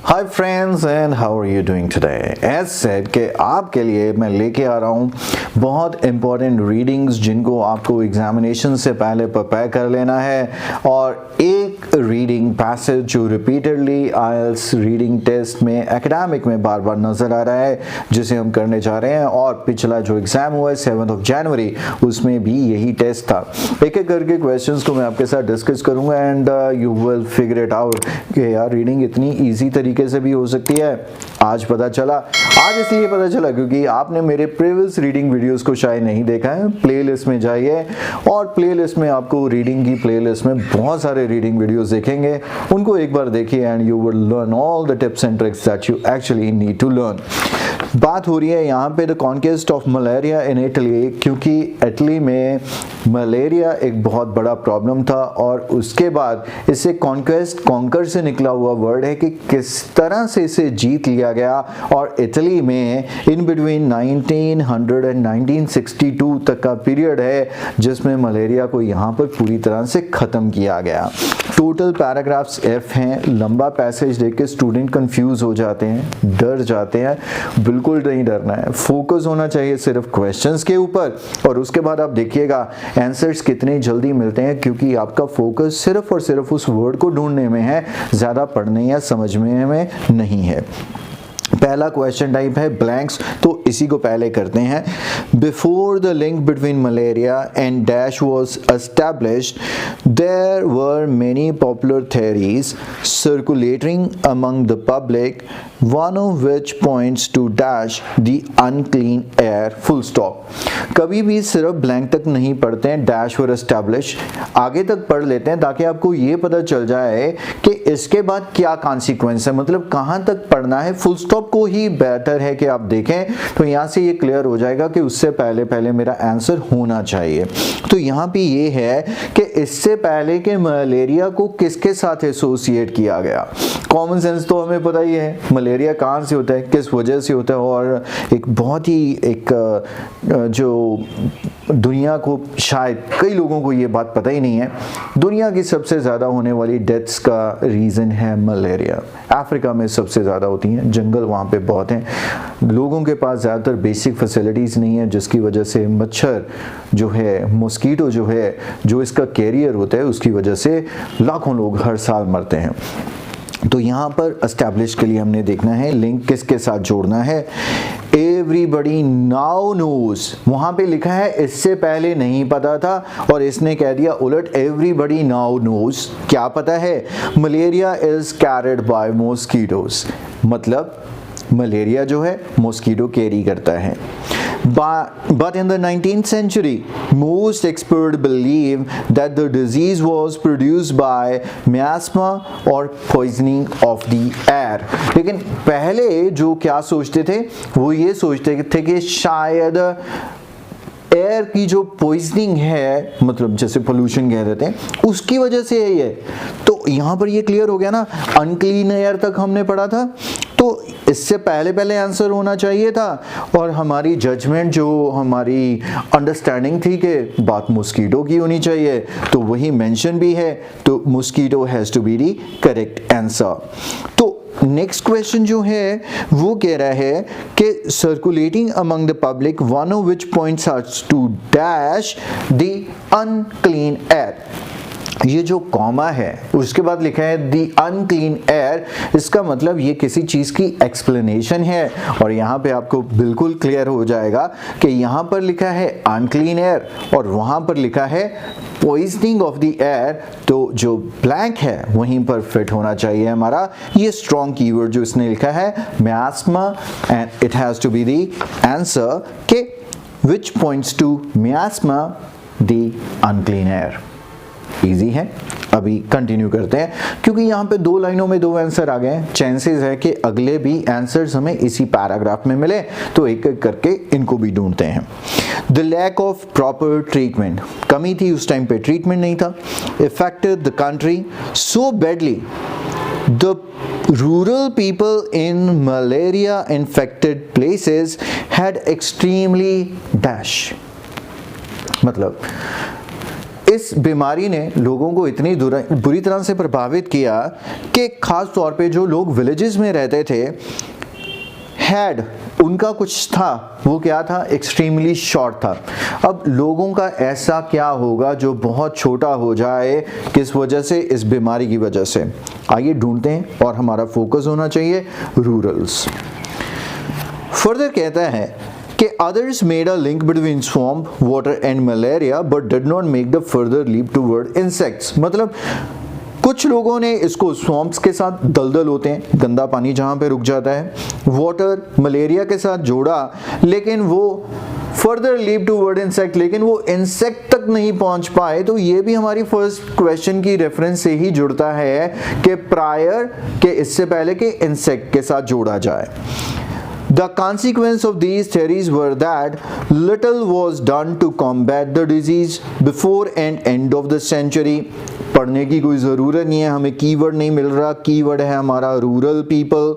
Hi friends and how are you doing today. As said कि आपके लिए मैं लेके आ रहा हूँ बहुत इंपॉर्टेंट रीडिंग्स जिनको आपको एग्जामिनेशन से पहले प्रिपेयर कर लेना है, और एक रीडिंग पैसेज जो रिपीटेडली आईएलटीएस रीडिंग टेस्ट में एकेडमिक में बार बार नज़र आ रहा है जिसे हम करने जा रहे हैं। और पिछला जो एग्ज़ाम हुआ है 7 जनवरी उसमें भी यही टेस्ट था। एक एक करके क्वेश्चंस को मैं आपके साथ डिस्कस करूँगा and you will figure it out कि यार रीडिंग इतनी ईजी तरीके से भी हो सकती है। आज पता चला, आज इसलिए पता चला क्योंकि आपने मेरे प्रीवियस रीडिंग वीडियोस को शायद नहीं देखा है। प्लेलिस्ट में जाइए और प्लेलिस्ट में आपको रीडिंग की प्लेलिस्ट में बहुत सारे रीडिंग वीडियोस देखेंगे, उनको एक बार देखिए and you will learn all the tips and tricks that you actually need to learn. बात हो रही है यहाँ पे the conquest of malaria in Italy, क्योंकि इटली में मलेरिया एक बहुत बड़ा प्रॉब्लम था और उसके बाद इसे कॉन्क्वेस्ट कॉन्कर से निकला हुआ वर्ड है कि किस तरह से इसे जीत लिया गया। और इटली में इन बिटवीन 1900 एंड 1962 तक का पीरियड है जिसमें मलेरिया को यहाँ पर पूरी तरह से ख़त्म किया गया। टोटल पैराग्राफ्स F हैं। लंबा पैसेज देख के स्टूडेंट कंफ्यूज हो जाते हैं, डर जाते हैं। बिल्कुल नहीं डरना है, फोकस होना चाहिए सिर्फ क्वेश्चंस के ऊपर, और उसके बाद आप देखिएगा आंसर्स कितने जल्दी मिलते हैं क्योंकि आपका फोकस सिर्फ और सिर्फ उस वर्ड को ढूंढने में है, ज़्यादा पढ़ने या समझने में नहीं है। पहला क्वेश्चन टाइप है ब्लैंक्स, तो इसी को पहले करते हैं। Before the link between malaria and dash was established there were many popular theories circulating among the public, one of which points to dash the unclean air full stop. कभी भी सिर्फ ब्लैंक तक नहीं पढ़ते हैं, डैश वर establish आगे तक पढ़ लेते हैं ताकि आपको ये पता चल जाए कि इसके बाद क्या कॉन्सिक्वेंस है, मतलब कहाँ तक पढ़ना है। फुल स्टॉप को ही बेटर है कि आप देखें, तो यहाँ से ये क्लियर हो जाएगा कि उससे पहले पहले मेरा आंसर होना चाहिए। तो यहाँ पे ये है कि इससे पहले के मलेरिया को किसके साथ एसोसिएट किया गया। कॉमन सेंस तो हमें पता ही है मलेरिया कहाँ से होता है, किस वजह से होता है, और एक बहुत ही एक जो दुनिया को शायद कई लोगों को ये बात पता ही नहीं है, दुनिया की सबसे ज़्यादा होने वाली डेथ्स का रीज़न है मलेरिया। अफ्रीका में सबसे ज़्यादा होती हैं, जंगल वहाँ पे बहुत हैं, लोगों के पास ज़्यादातर बेसिक फैसिलिटीज़ नहीं है जिसकी वजह से मच्छर जो है, मॉस्किटो जो है, जो इसका कैरियर होता है, उसकी वजह से लाखों लोग हर साल मरते हैं। तो यहाँ पर एस्टैब्लिश के लिए हमने देखना है लिंक किसके साथ जोड़ना है। एवरीबडी नाउ नोज, वहाँ पे लिखा है इससे पहले नहीं पता था और इसने कह दिया उलट, एवरीबडी नाउ नोज क्या पता है, malaria is carried by mosquitoes, मतलब मलेरिया जो है मॉस्किटो कैरी करता है। But in the 19th century, most experts believe that the disease was produced by miasma or poisoning of the air. लेकिन पहले जो क्या सोचते थे, वो ये सोचते थे कि शायद एयर की जो पॉइजनिंग है, मतलब जैसे पोल्यूशन कह देते हैं, उसकी वजह से है ये। तो यहाँ पर ये क्लियर हो गया ना, अनक्लीन एयर तक हमने पढ़ा था, तो इससे पहले पहले आंसर होना चाहिए था। और हमारी जजमेंट, जो हमारी अंडरस्टैंडिंग थी कि बात मॉस्किटो की होनी चाहिए, तो वही मेंशन भी है, तो mosquito has to be the correct answer. तो नेक्स्ट क्वेश्चन जो है वो कह रहा है कि circulating among the public, one of which points are to dash the unclean air. ये जो कॉमा है उसके बाद लिखा है दी अनक्लीन एयर, इसका मतलब ये किसी चीज़ की एक्सप्लेनेशन है। और यहाँ पे आपको बिल्कुल क्लियर हो जाएगा कि यहाँ पर लिखा है अनक्लीन एयर और वहाँ पर लिखा है पॉइजनिंग ऑफ द एयर, तो जो ब्लैंक है वहीं पर फिट होना चाहिए हमारा ये स्ट्रॉन्ग कीवर्ड जो इसने लिखा है miasma, and it has to be the answer के which points to miasma the unclean air. Easy है। अभी कंटिन्यू करते हैं क्योंकि यहाँ पे 2 लाइनों में 2 आंसर आ गए हैं, चांसेस है कि अगले भी आंसर्स हमें इसी पैराग्राफ में मिले, तो एक एक करके इनको भी ढूंढते हैं। The lack of proper treatment, कमी थी उस टाइम पे, ट्रीटमेंट नहीं था। Effected the country so badly the rural people in malaria infected places had extremely dash, मतलब इस बीमारी ने लोगों को इतनी बुरी तरह से प्रभावित किया कि खास तौर पे जो लोग विलेजेस में रहते थे, हेड उनका कुछ था, वो क्या था, एक्सट्रीमली शॉर्ट था। अब लोगों का ऐसा क्या होगा जो बहुत छोटा हो जाए, किस वजह से, इस बीमारी की वजह से। आइए ढूंढते हैं, और हमारा फोकस होना चाहिए रूरल्स। फर्दर कहता है कि others made a link between swamp water and malaria but did not make the further leap toward insects। मतलब कुछ लोगों ने इसको स्वॉम्प्स के साथ, दलदल होते हैं, गंदा पानी जहाँ पे रुक जाता है, वाटर मलेरिया के साथ जोड़ा, लेकिन वो further leap toward insect, लेकिन वो इंसेक्ट तक नहीं पहुंच पाए। तो ये भी हमारी फर्स्ट क्वेश्चन की रेफरेंस से ही जुड़ता है कि प्रायर के, इससे पहले कि इंसेक्ट के साथ जोड़ा जाए। The consequence of these theories were that little was done to combat the disease before and end of the century। पढ़ने की कोई ज़रूरत नहीं है, हमें कीवर्ड नहीं मिल रहा, कीवर्ड है हमारा rural people.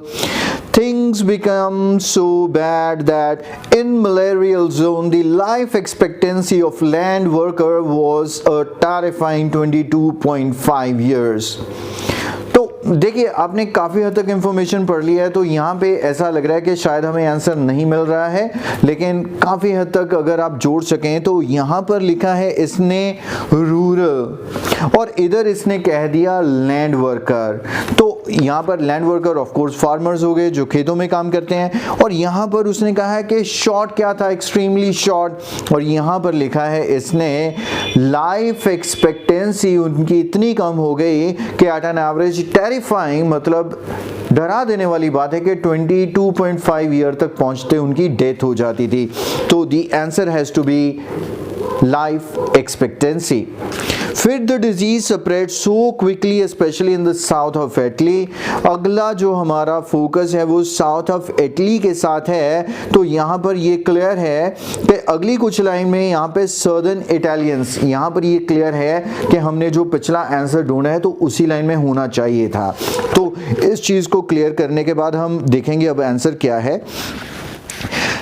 Things become so bad that in malarial zone the life expectancy of land worker was a terrifying 22.5 years। देखिए, आपने काफ़ी हद तक इंफॉर्मेशन पढ़ लिया है, तो यहाँ पे ऐसा लग रहा है कि शायद हमें आंसर नहीं मिल रहा है, लेकिन काफ़ी हद तक अगर आप जोड़ सकें तो यहाँ पर लिखा है इसने रूरल, और इधर इसने कह दिया लैंड वर्कर। तो यहाँ पर land worker of course farmers हो गए जो खेतों में काम करते हैं, और यहाँ पर उसने कहा है कि शॉर्ट क्या था, एक्सट्रीमली शॉर्ट, और यहाँ पर लिखा है इसने लाइफ एक्सपेक्टेंसी उनकी इतनी कम हो गई कि एट एन एवरेज टेरिफाइंग, मतलब डरा देने वाली बात है कि 22.5 ईयर तक पहुंचते उनकी डेथ हो जाती थी। तो the answer has to be life expectancy. फिर the disease spread so quickly specially in the south of Italy. अगला जो हमारा फोकस है वो साउथ ऑफ इटली के साथ है। तो यहाँ पर ये क्लियर है कि अगली कुछ लाइन में यहाँ पे सर्दर्न इटालियंस, यहाँ पर ये क्लियर है कि हमने जो पिछला आंसर ढूंढा है तो उसी लाइन में होना चाहिए था। तो इस चीज़ को क्लियर करने के बाद हम देखेंगे अब आंसर क्या है।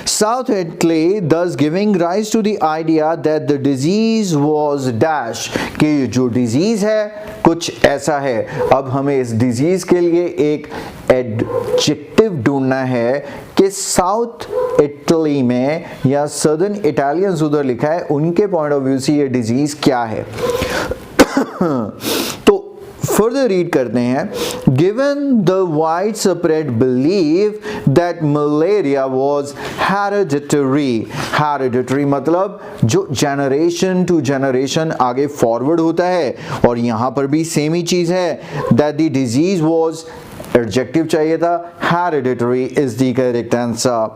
South Italy thus giving rise to the idea that the disease was dash, कि जो डिजीज है कुछ ऐसा है। अब हमें इस डिजीज के लिए एक एडजेक्टिव ढूंढना है कि साउथ इटली में या सदर्न इटालियंस उधर लिखा है, उनके पॉइंट ऑफ व्यू से ये डिजीज क्या है। तो फर्दर रीड करते हैं, given the widespread belief that malaria was hereditary मतलब जो जनरेशन टू जनरेशन आगे फॉरवर्ड होता है, और यहाँ पर भी सेम ही चीज है, that the disease was, adjective चाहिए था, hereditary is the correct answer.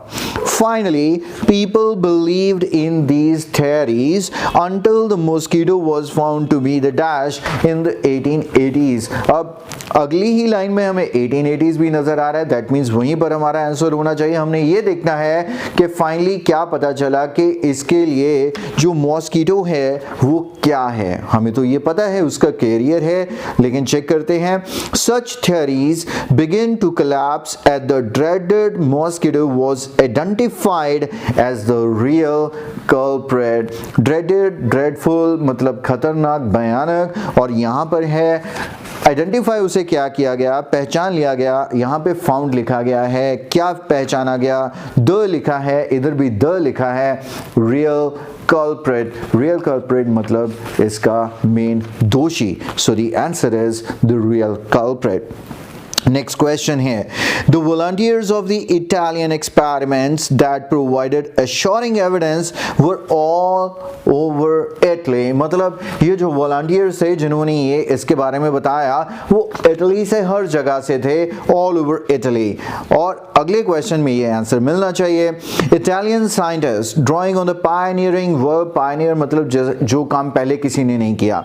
Finally, people believed in these theories until the mosquito was found to be the dash in the 1880s. अब अगली ही लाइन में हमें 1880s भी नजर आ रहा है, दैट मीन्स वहीं पर हमारा आंसर होना चाहिए। हमने ये देखना है कि फाइनली क्या पता चला कि इसके लिए जो मॉस्किटो है वो क्या है। हमें तो ये पता है उसका कैरियर है, लेकिन चेक करते हैं। Such theories begin to collapse as the dreaded mosquito was identified as the real culprit। dreaded, dreadful मतलब खतरनाक, भयानक, और यहाँ पर है आइडेंटिफाई, उसे क्या किया गया, पहचान लिया गया। यहाँ पे फाउंड लिखा गया है, क्या पहचाना गया, द लिखा है, इधर भी द लिखा है, रियल culprit, real culprit मतलब इसका मेन दोषी। So the answer is the real culprit. Next question here. The volunteers of the Italian experiments that provided assuring evidence were all over Italy। मतलब ये जो volunteers थे जिन्होंने ये इसके बारे में बताया वो इटली से हर जगह से थे, all over Italy। और अगले क्वेश्चन में ये आंसर मिलना चाहिए। Italian scientists drawing on the pioneering work, pioneer मतलब जो काम पहले किसी ने नहीं किया,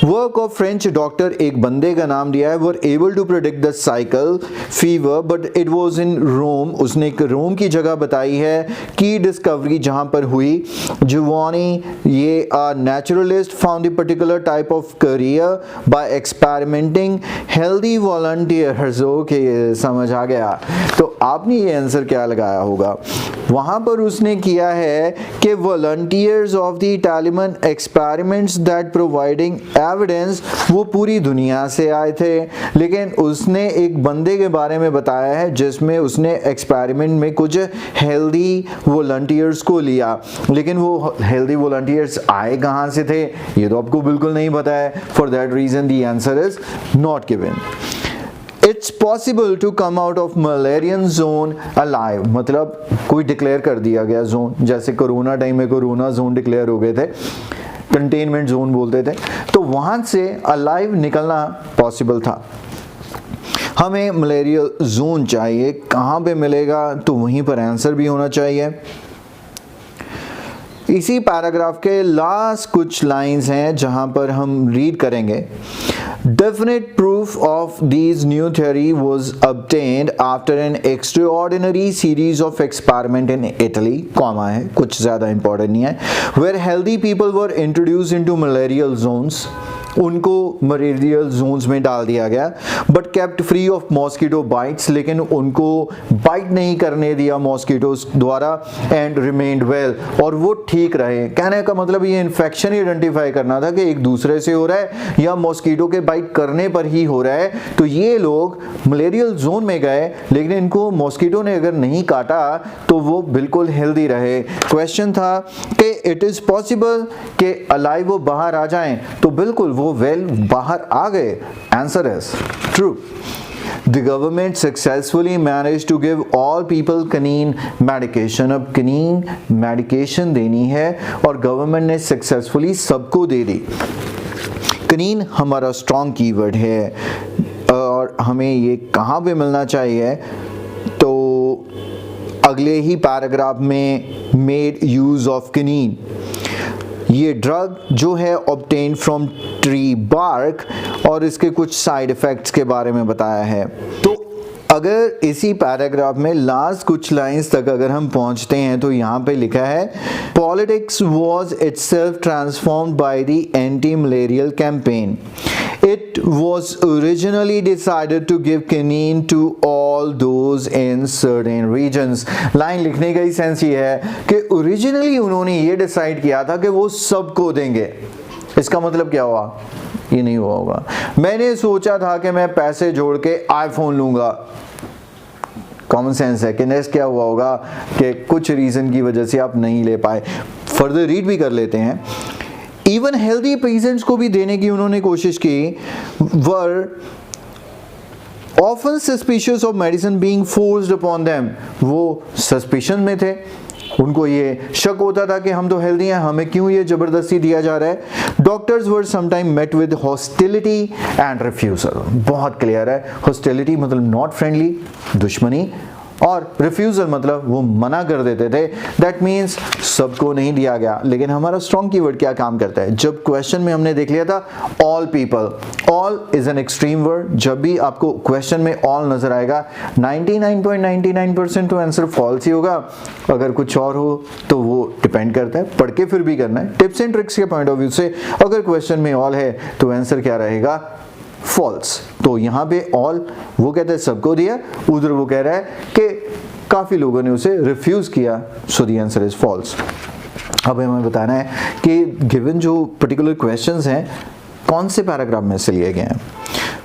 work of French doctor, एक बंदे का नाम दिया है, were able to predict the cycle fever but it was in Rome। उसने एक रोम की जगह बताई है की डिस्कवरी जहां पर हुई। Giovanni, ये naturalist found the particular type of career by experimenting healthy volunteers। Okay, समझ आ गया। तो आपने ये आंसर क्या लगाया होगा, वहाँ पर उसने किया है कि volunteers of the Taliban experiments that providing evidence, वो पूरी दुनिया से आए थे, लेकिन उसने एक बंदे के बारे में बताया है जिसमें उसने एक्सपेरिमेंट में कुछ हेल्दी वॉलंटियर्स को लिया, लेकिन वो हेल्दी वॉलंटियर्स आए कहाँ से थे ये तो आपको बिल्कुल नहीं पता है. For that reason the answer is not given. It's possible to come out of Malarian zone alive, मतलब कोई डिक्लेयर कर दिया गया जोन, जैसे कोरोना टाइम में कोरोना जोन डिक्लेयर हो गए थे, कंटेनमेंट जोन बोलते थे, तो वहाँ से अलाइव निकलना पॉसिबल था. हमें मलेरियल जोन चाहिए, कहाँ पे मिलेगा, तो वहीं पर आंसर भी होना चाहिए. इसी पैराग्राफ के लास्ट कुछ लाइंस हैं जहां पर हम रीड करेंगे. Definite proof of these new theory was obtained after an extraordinary series of experiment in Italy, comma है, कुछ ज्यादा इंपॉर्टेंट नहीं है, where healthy people were introduced into malarial zones, उनको मलेरियल जोन्स में डाल दिया गया, but kept free of mosquito bites, लेकिन उनको बाइट नहीं करने दिया मॉस्किटोज द्वारा, एंड रिमेन्ड वेल, और वो ठीक रहे. कहने का मतलब ये इन्फेक्शन आइडेंटिफाई करना था कि एक दूसरे से हो रहा है या मॉस्किटो के बाइट करने पर ही हो रहा है. तो ये लोग मलेरियल जोन में गए, लेकिन इनको मॉस्किटो ने अगर नहीं काटा तो वो बिल्कुल हेल्दी रहे. क्वेश्चन था कि इट इज पॉसिबल कि अलाइव वो बाहर आ जाएं, तो बिल्कुल वो वेल बाहर आ गए. Answer is true. The government successfully managed to give all people quinine medication. अब quinine medication देनी है और गवर्नमेंट ने सक्सेसफुली सबको दे दी. quinine हमारा स्ट्रॉन्ग कीवर्ड है और हमें ये कहाँ पे मिलना चाहिए, तो अगले ही पैराग्राफ में मेड यूज ऑफ quinine. ये ड्रग जो है ऑब्टेन फ्रॉम ट्री बार्क और इसके कुछ साइड इफेक्ट्स के बारे में बताया है. तो अगर इसी पैराग्राफ में लास्ट कुछ लाइंस तक अगर हम पहुंचते हैं तो यहाँ पे लिखा है politics was itself transformed by the anti malarial campaign. It was originally decided to give quinine to all those in certain regions. Line लिखने का ही सेंस ये है कि ओरिजिनली उन्होंने ये डिसाइड किया था कि वो सबको देंगे. इसका मतलब क्या हुआ, ये नहीं हुआ होगा. मैंने सोचा था कि मैं पैसे जोड़ के आईफोन लूंगा, कॉमन सेंस है कि नेक्स्ट क्या हुआ होगा कि कुछ रीजन की वजह से आप नहीं ले पाए. फर्दर रीड भी कर लेते हैं. इवन हेल्दी पेशेंट्स को भी देने की उन्होंने कोशिश की. Were often suspicious of medicine being forced upon them, वो सस्पिशन में थे, उनको ये शक होता था कि हम तो हेल्दी हैं, हमें क्यों ये जबरदस्ती दिया जा रहा है. Doctors were sometime met with hostility and refusal. बहुत क्लियर है, हॉस्टिलिटी मतलब नॉट फ्रेंडली, दुश्मनी, और रिफ्यूजल मतलब वो मना कर देते थे. दैट मीन्स सबको नहीं दिया गया. लेकिन हमारा स्ट्रॉन्ग कीवर्ड क्या काम करता है, जब क्वेश्चन में हमने देख लिया था all people, all is an extreme word. जब भी आपको क्वेश्चन में ऑल नजर आएगा 99.99% तो आंसर फॉल्स ही होगा. अगर कुछ और हो तो वो डिपेंड करता है, पढ़ के फिर भी करना है. टिप्स एंड ट्रिक्स के पॉइंट ऑफ व्यू से अगर क्वेश्चन में ऑल है तो आंसर क्या रहेगा, फॉल्स. तो यहाँ पे ऑल वो कहते हैं सबको दिया, उधर वो कह रहा है कि काफी लोगों ने उसे रिफ्यूज किया, so the answer is false. अब हमें बताना है कि गिवन जो पर्टिकुलर क्वेश्चंस हैं कौन से पैराग्राफ में से लिए गए हैं.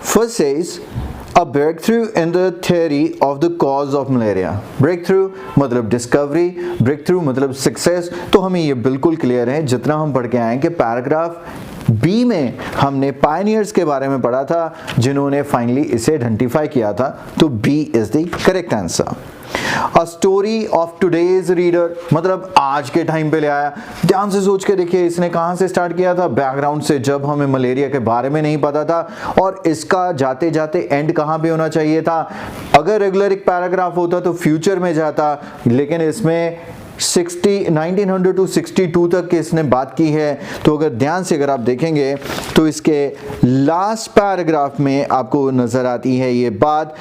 First says A breakthrough in the theory of the cause of malaria. Breakthrough मतलब discovery, breakthrough मतलब success. तो हमें ये बिल्कुल क्लियर है जितना हम पढ़ के आए कि पैराग्राफ बी में हमने पायनियर्स के बारे में पढ़ा था जिन्होंने फाइनली इसे आइडेंटिफाई किया था. तो B is the correct answer. A story of today's reader मतलब आज के टाइम पे ले आया. ध्यान से सोच के देखिए इसने कहां से स्टार्ट किया था, बैकग्राउंड से, जब हमें मलेरिया के बारे में नहीं पता था, और इसका जाते जाते एंड कहां पे होना चाहिए था. अगर रेगुलर एक पैराग्राफ होता तो फ्यूचर में जाता, लेकिन इसमें 1900 to 62 तक की इसने बात की है. तो अगर ध्यान से अगर आप देखेंगे तो इसके लास्ट पैराग्राफ में आपको नजर आती है ये बात.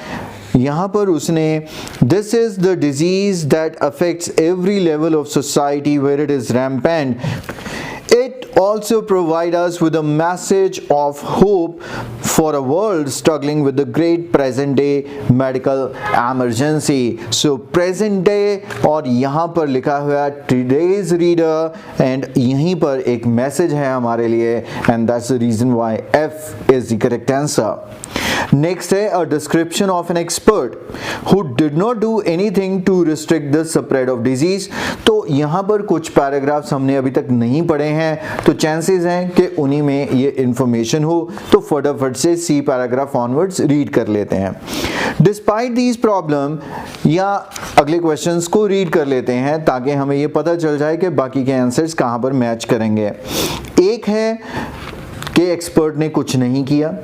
यहाँ पर उसने this is the disease that affects every level of society where it is rampant. It also provides us with a message of hope for a world struggling with the great present day medical emergency. So present day और यहाँ पर लिखा हुआ today's reader and यहीं पर एक message है हमारे लिए and that's the reason why F is the correct answer. Next है a description of an expert who did not do anything to restrict the spread of disease. तो यहाँ पर कुछ पैराग्राफ्स हमने अभी तक नहीं पढ़े हैं तो चांसेस हैं कि उन्हीं में ये इंफॉर्मेशन हो, तो फटाफट से सी पैराग्राफ ऑनवर्ड्स रीड कर लेते हैं. डिस्पाइट दीज प्रॉब्लम या अगले क्वेश्चंस को रीड कर लेते हैं ताकि हमें ये पता चल जाए कि बाकी के आंसर्स कहाँ पर मैच करेंगे. एक है कि एक्सपर्ट ने कुछ नहीं किया.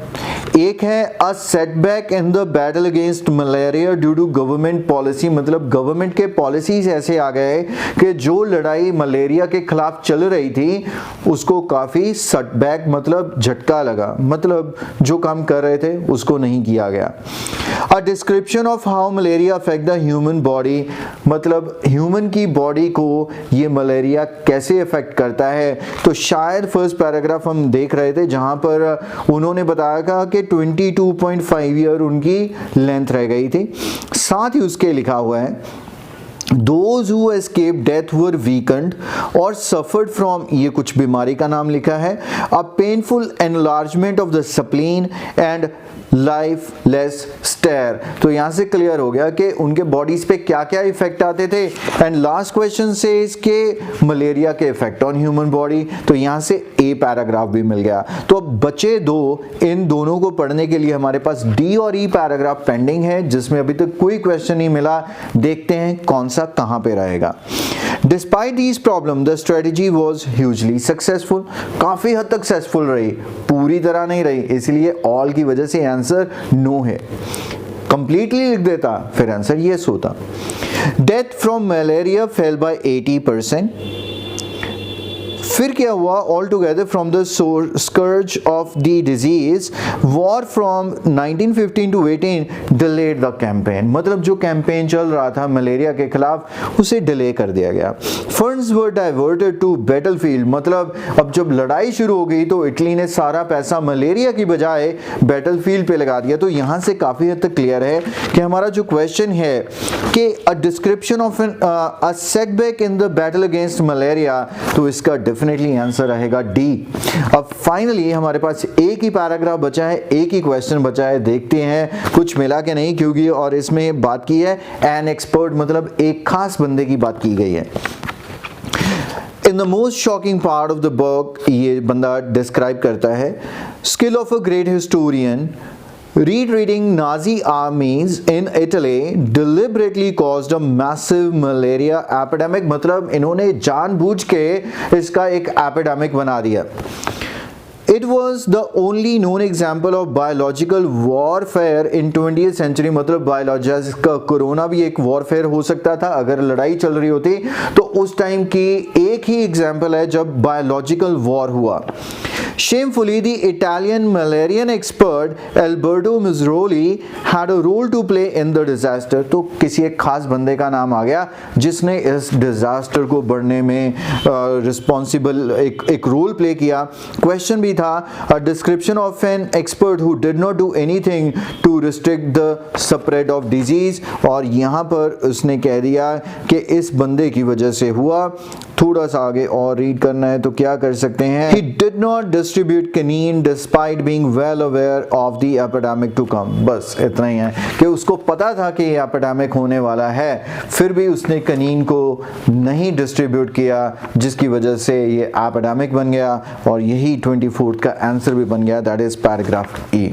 एक है a setback in the battle against malaria due to government policy, मतलब गवर्नमेंट के पॉलिसीज ऐसे आ गए कि जो लड़ाई मलेरिया के खिलाफ चल रही थी उसको काफ़ी सेटबैक मतलब झटका लगा, मतलब जो काम कर रहे थे उसको नहीं किया गया. A description of how malaria affect the human body, मतलब ह्यूमन की बॉडी को ये मलेरिया कैसे अफेक्ट करता है. तो शायद फर्स्ट पैराग्राफ हम देख रहे थे जहां पर उन्होंने बताया था कि 22.5 ईयर उनकी लेंथ रह गई थी. साथ ही उसके लिखा हुआ है Those who escaped death were weakened or suffered from, ये कुछ बीमारी का नाम लिखा है, a painful enlargement of the spleen and lifeless stare. तो यहाँ से क्लियर हो गया कि उनके बॉडीज पे क्या क्या इफेक्ट आते थे. एंड लास्ट क्वेश्चन से इसके मलेरिया के इफेक्ट ऑन ह्यूमन बॉडी, तो यहाँ से ए पैराग्राफ भी मिल गया. तो अब बचे दो, इन दोनों को पढ़ने के लिए हमारे पास डी और ई पैराग्राफ पेंडिंग है जिसमें अभी तक कोई क्वेश्चन नहीं मिला. देखते हैं कौन सा कहाँ पे रहेगा. Despite these problems, the strategy was hugely successful. काफी हद तक सक्सेसफुल रही, पूरी तरह नहीं रही, इसलिए ऑल की वजह से आंसर नो है. कंप्लीटली लिख देता फिर आंसर यस होता. Death from malaria fell by 80%. फिर क्या हुआ, all together from the scourge of the disease war from 1915 to 18 delayed the campaign, मतलब जो कैंपेन चल रहा था मलेरिया के खिलाफ उसे डिले कर दिया गया. Funds were diverted to battlefield, मतलब अब जब लड़ाई शुरू हो गई तो इटली ने सारा पैसा मलेरिया की बजाय बैटलफील्ड पे लगा दिया. तो यहाँ से काफ़ी हद तक क्लियर है कि हमारा जो क्वेश्चन है कि a description of a setback in the battle against malaria, तो इसका डेफिनेटली आंसर रहेगा डी. अब फाइनली हमारे पास एक ही पैराग्राफ बचा है, एक ही क्वेश्चन बचा है, देखते हैं कुछ मिला कि नहीं, क्योंकि और इसमें बात की है एन एक्सपर्ट, मतलब एक खास बंदे की बात की गई है. In the most shocking part of the book, ये बंदा डिस्क्राइब करता है skill of a great historian. Reading Nazi armies in Italy deliberately caused a massive malaria epidemic, मतलब इन्होंने जानबूझ के इसका एक एपिडेमिक बना दिया. It was the only known example of biological warfare in 20th century, मतलब बायोलॉजिस्ट का कोरोना भी एक वॉरफेयर हो सकता था अगर लड़ाई चल रही होती. तो उस टाइम की एक ही एग्जाम्पल है जब बायोलॉजिकल वॉर हुआ. Shamefully, the Italian malarian expert Alberto Mazzaroli had a role to play in the disaster. तो किसी एक खास बंदे का नाम आ गया जिसने इस डिजास्टर को बढ़ने में रिस्पॉन्सिबल एक रोल प्ले किया. क्वेश्चन भी था a description of an expert who did not do anything to restrict the spread of disease, और यहाँ पर उसने कह दिया कि इस बंदे की वजह से हुआ. थोड़ा सा आगे और रीड करना है तो क्या कर सकते हैं. He did not distribute quinine despite being well aware of the epidemic to come. बस इतना ही है कि उसको पता था कि ये एपिडेमिक होने वाला है, फिर भी उसने कनीन को नहीं डिस्ट्रीब्यूट किया जिसकी वजह से ये एपिडेमिक बन गया. और यही 24th का आंसर भी बन गया, that is paragraph E.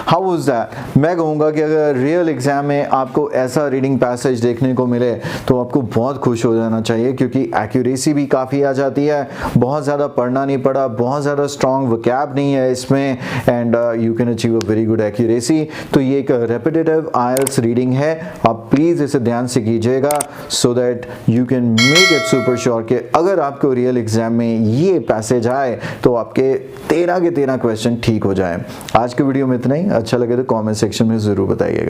How was that? मैं कहूँगा कि अगर रियल एग्जाम में आपको ऐसा रीडिंग पैसेज देखने को मिले तो आपको बहुत खुश हो जाना चाहिए, क्योंकि एक्यूरेसी भी काफ़ी आ जाती है. बहुत ज़्यादा पढ़ना नहीं पड़ा, बहुत ज़्यादा स्ट्रॉन्ग वोकैब नहीं है इसमें, and you can achieve a very good accuracy. तो ये एक रेपिटेटिव आईएलटीएस रीडिंग है, आप प्लीज़ इसे ध्यान से कीजिएगा so that you can make it super sure कि अगर आपको रियल एग्जाम में ये पैसेज आए तो आपके 13 के 13 क्वेश्चन ठीक हो जाए. आज के वीडियो में इतना ही. अच्छा लगे तो कमेंट सेक्शन में ज़रूर बताइएगा.